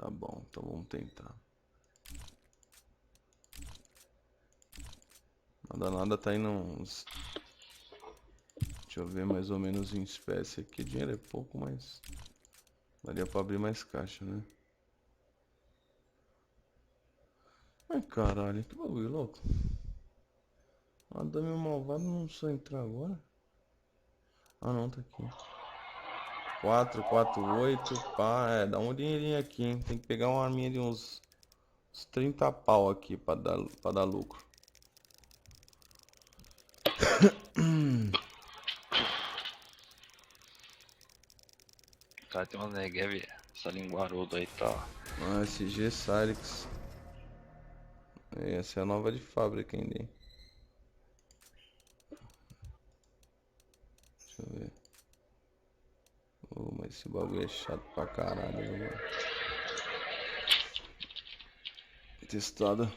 Tá bom, então vamos tentar. Nada, nada tá indo uns... Deixa eu ver mais ou menos em espécie aqui. Dinheiro é pouco, mas... Daria pra abrir mais caixa, né? Ai, caralho, que bagulho louco. Madame malvado não só entrar agora? Ah, não, tá aqui. 4, 4, 8, pá, dá um dinheirinho aqui, hein? Tem que pegar uma arminha de uns 30 pau aqui pra dar lucro. Cara, tem uma Negev, essa linguarudo aí tá. Ah, SG Cyrix. Essa é a nova de fábrica ainda, hein? Deixa eu ver. Oh, mas esse bagulho é chato pra caralho, velho. Testado.